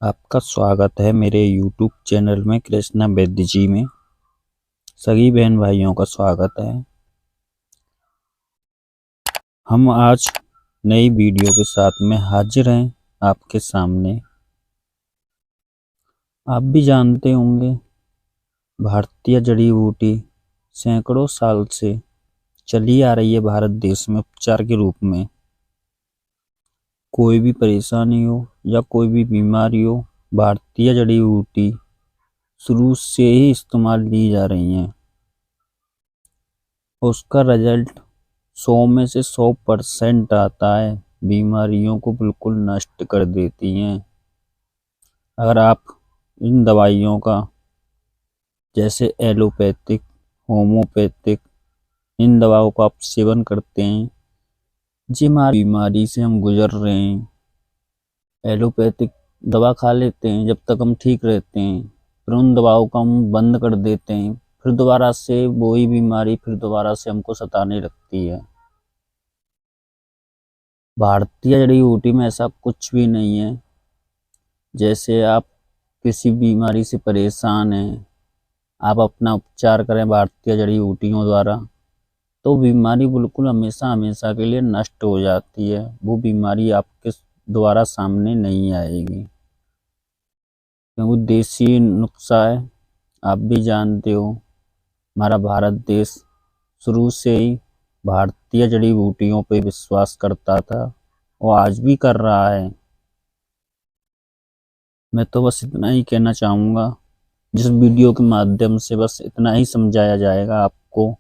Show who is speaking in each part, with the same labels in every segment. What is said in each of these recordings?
Speaker 1: आपका स्वागत है मेरे YouTube चैनल में कृष्णा वैद्य जी में। सभी बहन भाइयों का स्वागत है। हम आज नई वीडियो के साथ में हाजिर हैं आपके सामने। आप भी जानते होंगे भारतीय जड़ी बूटी सैकड़ों साल से चली आ रही है भारत देश में उपचार के रूप में। कोई भी परेशानी हो या कोई भी बीमारी हो, भारतीय जड़ी बूटी शुरू से ही इस्तेमाल की जा रही हैं। उसका रिजल्ट 100 में से 100% आता है। बीमारियों को बिल्कुल नष्ट कर देती हैं। अगर आप इन दवाइयों का जैसे एलोपैथिक, होम्योपैथिक, इन दवाओं का आप सेवन करते हैं, जिस बीमारी से हम गुजर रहे हैं, एलोपैथिक दवा खा लेते हैं जब तक हम ठीक रहते हैं, फिर उन दवाओं को हम बंद कर देते हैं, फिर दोबारा से वही बीमारी फिर दोबारा से हमको सताने लगती है। भारतीय जड़ी बूटी में ऐसा कुछ भी नहीं है। जैसे आप किसी बीमारी से परेशान हैं, आप अपना उपचार करें भारतीय जड़ी बूटियों द्वारा, तो बीमारी बिल्कुल हमेशा हमेशा के लिए नष्ट हो जाती है। वो बीमारी आपके द्वारा सामने नहीं आएगी, क्योंकि देसी नुस्खा है। आप भी जानते हो हमारा भारत देश शुरू से ही भारतीय जड़ी बूटियों पे विश्वास करता था और आज भी कर रहा है। मैं तो बस इतना ही कहना चाहूँगा, जिस वीडियो के माध्यम से बस इतना ही समझाया जाएगा आपको।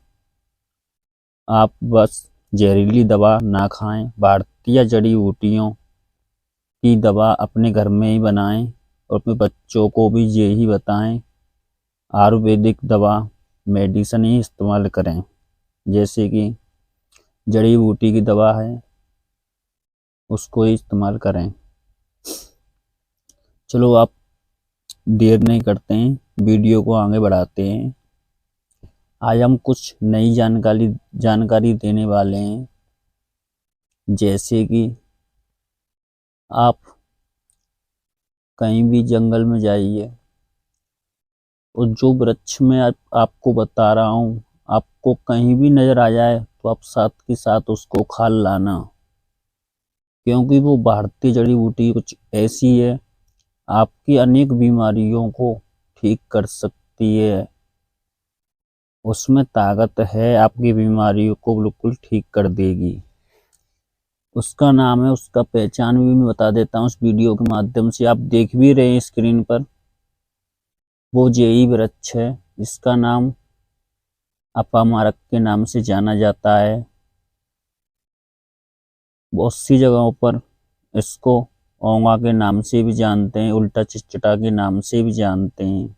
Speaker 1: आप बस जहरीली दवा ना खाएं, भारतीय जड़ी बूटियों की दवा अपने घर में ही बनाएं और अपने बच्चों को भी यही बताएं। आयुर्वेदिक दवा, मेडिसिन ही इस्तेमाल करें। जैसे कि जड़ी बूटी की दवा है, उसको ही इस्तेमाल करें। चलो आप देर नहीं करते हैं, वीडियो को आगे बढ़ाते हैं। आज हम कुछ नई जानकारी देने वाले हैं। जैसे कि आप कहीं भी जंगल में जाइए और जो वृक्ष में आपको बता रहा हूँ, आपको कहीं भी नजर आ जाए तो आप साथ के साथ उसको खा लाना, क्योंकि वो भारतीय जड़ी बूटी कुछ ऐसी है, आपकी अनेक बीमारियों को ठीक कर सकती है। उसमें ताकत है, आपकी बीमारियों को बिल्कुल ठीक कर देगी। उसका नाम है, उसका पहचान भी मैं बता देता हूँ इस वीडियो के माध्यम से। आप देख भी रहे हैं स्क्रीन पर, वो जेई वृक्ष है। इसका नाम अपामारक के नाम से जाना जाता है। बहुत सी जगहों पर इसको ओंगा के नाम से भी जानते हैं, उल्टा चिचटा के नाम से भी जानते हैं।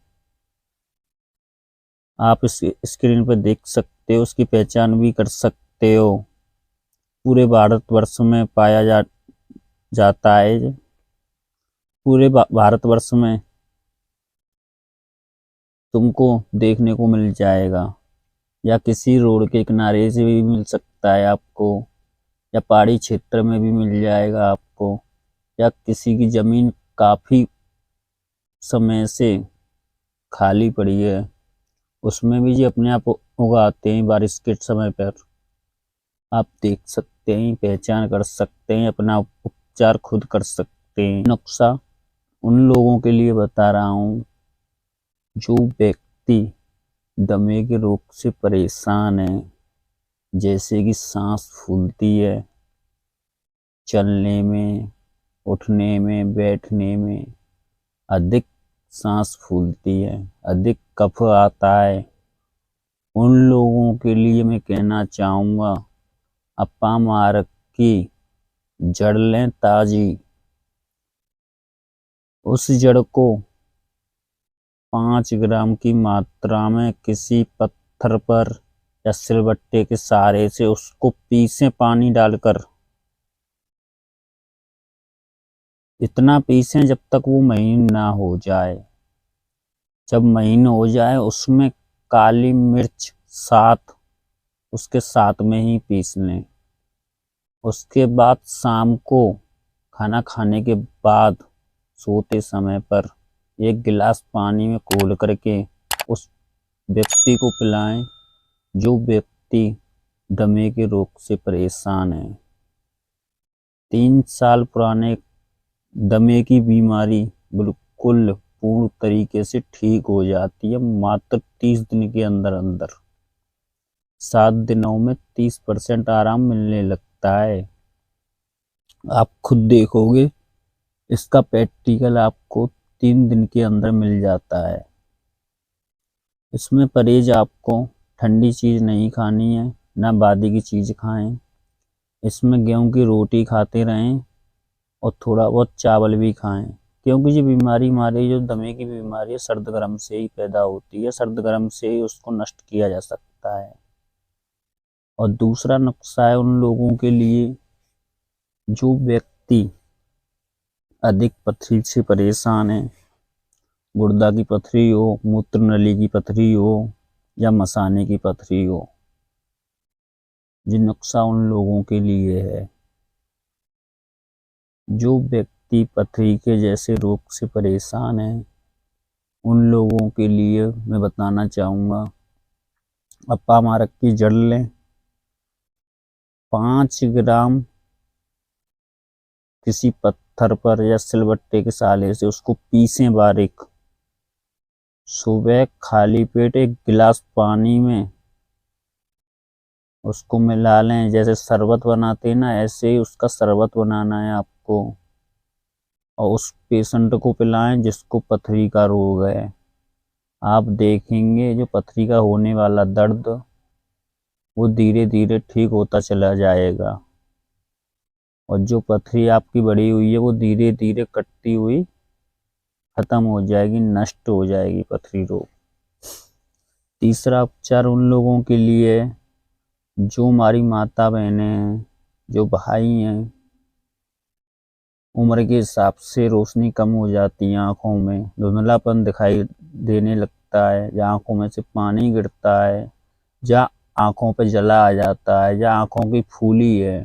Speaker 1: आप इस स्क्रीन पर देख सकते हो, उसकी पहचान भी कर सकते हो। पूरे भारतवर्ष में पाया जाता है। पूरे भारतवर्ष में तुमको देखने को मिल जाएगा, या किसी रोड के किनारे से भी मिल सकता है आपको, या पहाड़ी क्षेत्र में भी मिल जाएगा आपको, या किसी की जमीन काफी समय से खाली पड़ी है, उसमें भी ये अपने आप उगाते हैं बारिश के समय पर। आप देख सकते हैं, पहचान कर सकते हैं, अपना उपचार खुद कर सकते हैं। नुस्खा उन लोगों के लिए बता रहा हूँ जो व्यक्ति दमे के रोग से परेशान है, जैसे कि सांस फूलती है, चलने में, उठने में, बैठने में अधिक सांस फूलती है, अधिक कफ आता है, उन लोगों के लिए मैं कहना चाहूँगा अपामारक की जड़ लें ताजी। उस जड़ को 5 ग्राम की मात्रा में किसी पत्थर पर या सिलबट्टे के सहारे से उसको पीसें पानी डालकर। इतना पीसें जब तक वो महीन ना हो जाए। जब महीन हो जाए, उसमें काली मिर्च साथ, उसके साथ में ही पीस लें। उसके बाद शाम को खाना खाने के बाद सोते समय पर 1 गिलास पानी में घोल करके उस व्यक्ति को पिलाएं जो व्यक्ति दमे के रोग से परेशान है। 3 साल पुराने दमे की बीमारी बिल्कुल पूर्ण तरीके से ठीक हो जाती है मात्र 30 दिन के अंदर अंदर। 7 दिनों में 30% आराम मिलने लगता है। आप खुद देखोगे, इसका प्रैक्टिकल आपको 3 दिन के अंदर मिल जाता है। इसमें परहेज आपको ठंडी चीज़ नहीं खानी है, ना बादी की चीज़ खाएं। इसमें गेहूं की रोटी खाते रहें और थोड़ा बहुत चावल भी खाएं, क्योंकि ये बीमारी हमारी जो दमे की बीमारी है सर्द गर्म से ही पैदा होती है। सर्द गर्म से ही उसको नष्ट किया जा सकता है। और दूसरा नुस्खा है उन लोगों के लिए जो व्यक्ति अधिक पथरी से परेशान है, गुर्दा की पथरी हो, मूत्र नली की पथरी हो या मसाने की पथरी हो। ये नुस्खा उन लोगों के लिए है जो व्यक्ति पथरी के जैसे रोग से परेशान है। उन लोगों के लिए मैं बताना चाहूँगा, अपामारक की जड़ लें, 5 ग्राम किसी पत्थर पर या सिलबट्टे के साले से उसको पीसें बारीक। सुबह खाली पेट 1 गिलास पानी में उसको मिला लें। जैसे शरबत बनाते हैं ना, ऐसे ही उसका शरबत बनाना है आपको और उस पेशेंट को पिलाएं जिसको पथरी का रोग है। आप देखेंगे जो पथरी का होने वाला दर्द वो धीरे धीरे ठीक होता चला जाएगा और जो पथरी आपकी बढ़ी हुई है वो धीरे धीरे कटती हुई खत्म हो जाएगी, नष्ट हो जाएगी पथरी रोग। तीसरा उपचार उन लोगों के लिए है जो हमारी माता बहनें हैं, जो भाई हैं, उम्र के हिसाब से रोशनी कम हो जाती है, आँखों में धुंधलापन दिखाई देने लगता है, या आँखों में से पानी गिरता है, या आँखों पे जला आ जाता है, या आँखों की फूली है।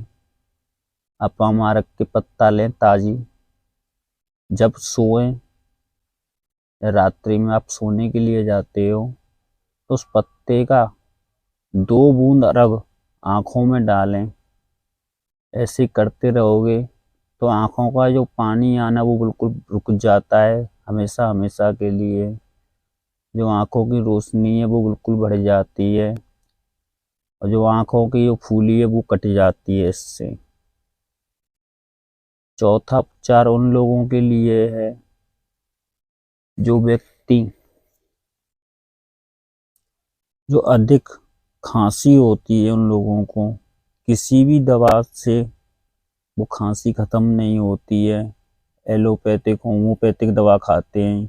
Speaker 1: अपामारक के पत्ता लें ताजी, जब सोएं या रात्रि में आप सोने के लिए जाते हो तो उस पत्ते का 2 बूंद रग आँखों में डालें। ऐसे करते रहोगे तो आँखों का जो पानी आना वो बिल्कुल रुक जाता है हमेशा हमेशा के लिए। जो आँखों की रोशनी है वो बिल्कुल बढ़ जाती है और जो आँखों की जो फूली है वो कट जाती है इससे। चौथा उपचार उन लोगों के लिए है जो व्यक्ति जो अधिक खांसी होती है, उन लोगों को किसी भी दवा से वो खांसी ख़त्म नहीं होती है। एलोपैथिक होम्योपैथिक दवा खाते हैं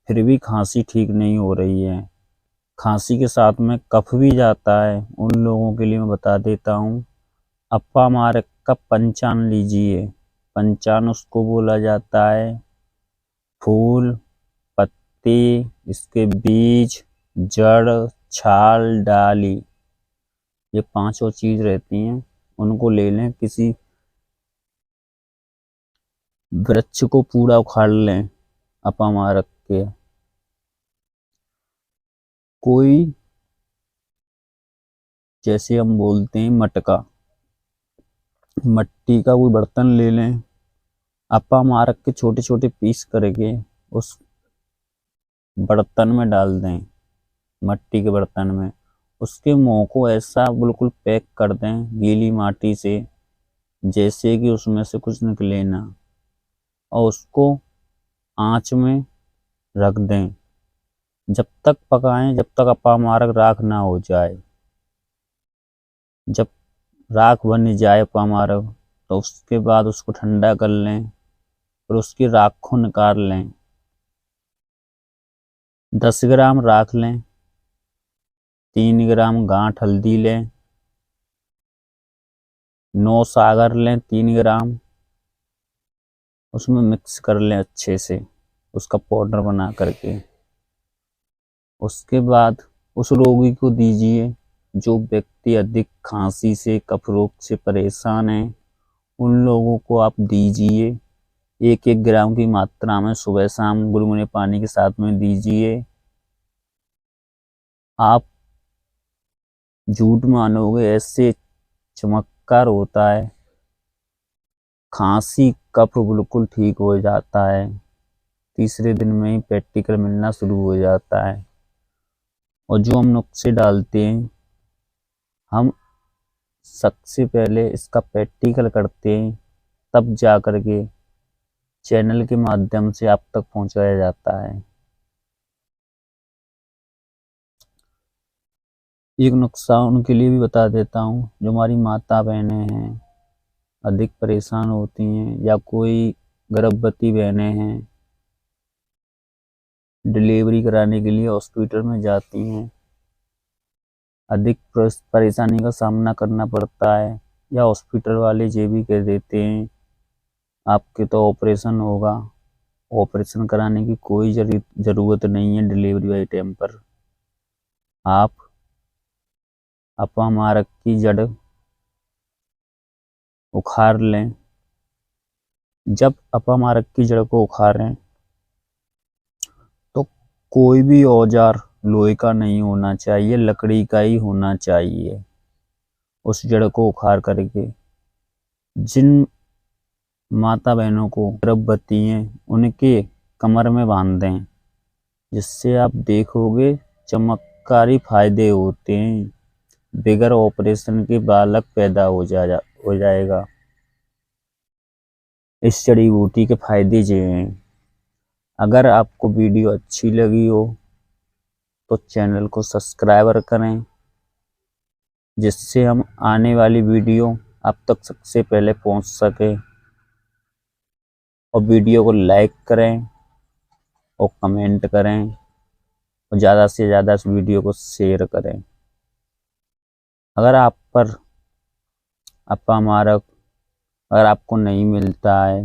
Speaker 1: फिर भी खांसी ठीक नहीं हो रही है, खांसी के साथ में कफ भी जाता है। उन लोगों के लिए मैं बता देता हूँ, अपामारक का पंचान लीजिए। पंचान उसको बोला जाता है फूल, पत्ते, इसके बीज, जड़, छाल, डाली, ये 5 चीज रहती हैं। उनको ले लें, किसी वृक्ष को पूरा उखाड़ लें अपामारक के। कोई जैसे हम बोलते हैं मटका, मट्टी का कोई बर्तन ले लें, अपामारक के छोटे छोटे पीस करके उस बर्तन में डाल दें, मट्टी के बर्तन में। उसके मुंह को ऐसा बिल्कुल पैक कर दें गीली माटी से जैसे कि उसमें से कुछ निकले ना, और उसको आंच में रख दें। जब तक पकाएं जब तक अपामारक राख ना हो जाए। जब राख बन जाए अपामारक तो उसके बाद उसको ठंडा कर लें और उसकी राख को निकाल लें। 10 ग्राम राख लें, 3 ग्राम गांठ हल्दी लें, 9 सागर लें 3 ग्राम, उसमें मिक्स कर लें अच्छे से उसका पाउडर बना करके। उसके बाद उस रोगी को दीजिए जो व्यक्ति अधिक खांसी से कफ रोग से परेशान है। उन लोगों को आप दीजिए 1-1 ग्राम की मात्रा में सुबह शाम गुनगुने पानी के साथ में दीजिए। आप झूठ मानोगे, ऐसे चमत्कार होता है। खांसी कफ बिल्कुल ठीक हो जाता है। तीसरे दिन में ही प्रैक्टिकल मिलना शुरू हो जाता है। और जो हम नुस्खे डालते हैं, हम सबसे पहले इसका प्रैक्टिकल करते हैं, तब जा कर के चैनल के माध्यम से आप तक पहुंचाया जाता है। एक नुस्खा उनके लिए भी बता देता हूँ जो हमारी माता बहनें हैं, अधिक परेशान होती हैं, या कोई गर्भवती बहनें हैं, डिलीवरी कराने के लिए हॉस्पिटल में जाती हैं, अधिक परेशानी का सामना करना पड़ता है, या हॉस्पिटल वाले ये भी कह देते हैं आपके तो ऑपरेशन होगा। ऑपरेशन कराने की कोई ज़रूरत नहीं है। डिलीवरी वाले टाइम पर आप अपामारक की जड़ उखाड़ लें। जब अपामारक की जड़ को उखाड़ें तो कोई भी औजार लोहे का नहीं होना चाहिए, लकड़ी का ही होना चाहिए। उस जड़ को उखाड़ करके जिन माता बहनों को गर्भवती हैं उनके कमर में बांध दें, जिससे आप देखोगे चमत्कारी फायदे होते हैं। बगैर ऑपरेशन के बालक पैदा हो जाएगा। इस जड़ी बूटी के फायदे ये हैं। अगर आपको वीडियो अच्छी लगी हो तो चैनल को सब्सक्राइब करें, जिससे हम आने वाली वीडियो आप तक सबसे पहले पहुंच सके। और वीडियो को लाइक करें और कमेंट करें, और ज़्यादा से ज़्यादा इस वीडियो को शेयर करें। अगर आप पर अपामारक अगर आपको नहीं मिलता है